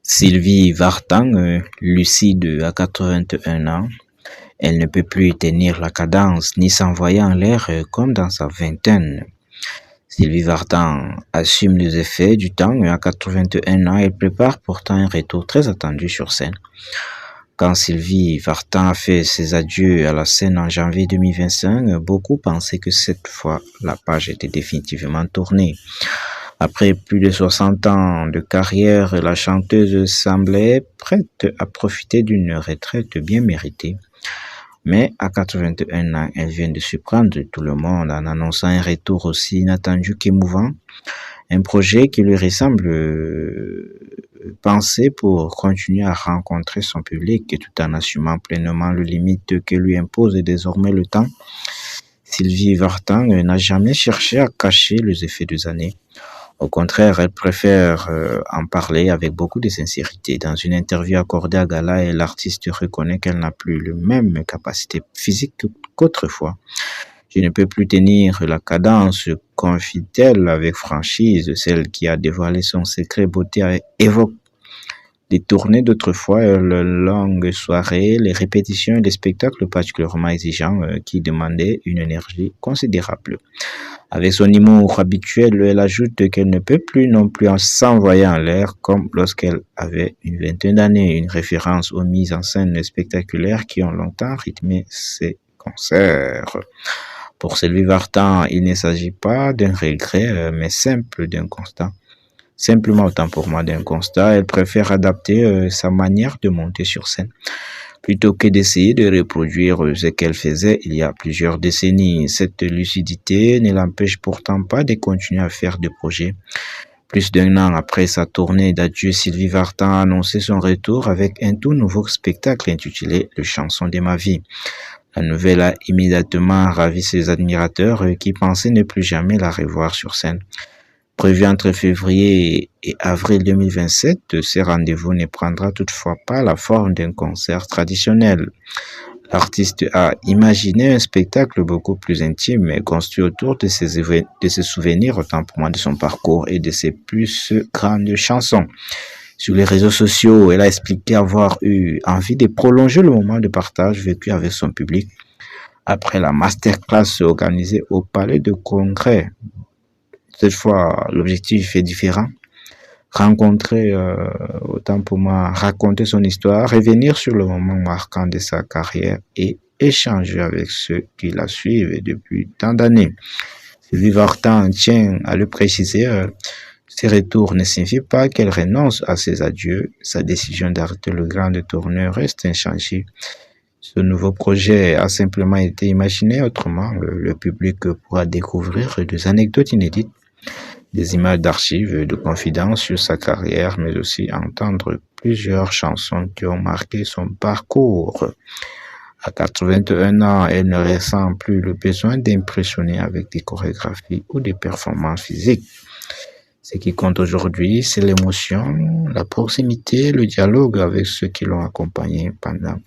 Sylvie Vartan, lucide à 81 ans, elle ne peut plus tenir la cadence ni s'envoyer en l'air comme dans sa vingtaine. Sylvie Vartan assume les effets du temps à 81 ans, elle prépare pourtant un retour très attendu sur scène. Quand Sylvie Vartan a fait ses adieux à la scène en janvier 2025, beaucoup pensaient que cette fois, la page était définitivement tournée. Après plus de 60 ans de carrière, la chanteuse semblait prête à profiter d'une retraite bien méritée. Mais à 81 ans, elle vient de surprendre tout le monde en annonçant un retour aussi inattendu qu'émouvant. Un projet qui lui ressemble pensé pour continuer à rencontrer son public et tout en assumant pleinement le limite que lui impose désormais le temps. Sylvie Vartan n'a jamais cherché à cacher les effets des années. Au contraire, elle préfère en parler avec beaucoup de sincérité. Dans une interview accordée à Gala, l'artiste reconnaît qu'elle n'a plus les mêmes capacités physiques qu'autrefois. Je ne peux plus tenir la cadence, confie-t-elle avec franchise. Celle qui a dévoilé son secret beauté évoque les tournées d'autrefois, les longues soirées, les répétitions et les spectacles particulièrement exigeants qui demandaient une énergie considérable. Avec son humour habituel, elle ajoute qu'elle ne peut plus non plus s'envoyer en l'air comme lorsqu'elle avait une vingtaine d'années, une référence aux mises en scène spectaculaires qui ont longtemps rythmé ses concerts. Pour Sylvie Vartan, il ne s'agit pas d'un regret, mais simple d'un constat. Simplement, autant pour moi, d'un constat, elle préfère adapter sa manière de monter sur scène plutôt que d'essayer de reproduire ce qu'elle faisait il y a plusieurs décennies. Cette lucidité ne l'empêche pourtant pas de continuer à faire des projets. Plus d'un an après sa tournée d'adieu, Sylvie Vartan a annoncé son retour avec un tout nouveau spectacle intitulé « Les chansons de ma vie ». La nouvelle a immédiatement ravi ses admirateurs qui pensaient ne plus jamais la revoir sur scène. Prévu entre février et avril 2027, ce rendez-vous ne prendra toutefois pas la forme d'un concert traditionnel. L'artiste a imaginé un spectacle beaucoup plus intime et construit autour de ses souvenirs, autant pour moi de son parcours et de ses plus grandes chansons. Sur les réseaux sociaux, elle a expliqué avoir eu envie de prolonger le moment de partage vécu avec son public après la masterclass organisée au Palais de Congrès. Cette fois, l'objectif est différent. Rencontrer, autant pour moi, raconter son histoire, revenir sur le moment marquant de sa carrière et échanger avec ceux qui la suivent depuis tant d'années. Sylvie Vartan tient à le préciser, ces retours ne signifient pas qu'elle renonce à ses adieux. Sa décision d'arrêter le grand tourneur reste inchangée. Ce nouveau projet a simplement été imaginé autrement. Le public pourra découvrir des anecdotes inédites, des images d'archives, de confidences sur sa carrière, mais aussi entendre plusieurs chansons qui ont marqué son parcours. À 81 ans, elle ne ressent plus le besoin d'impressionner avec des chorégraphies ou des performances physiques. Ce qui compte aujourd'hui, c'est l'émotion, la proximité, le dialogue avec ceux qui l'ont accompagnée pendant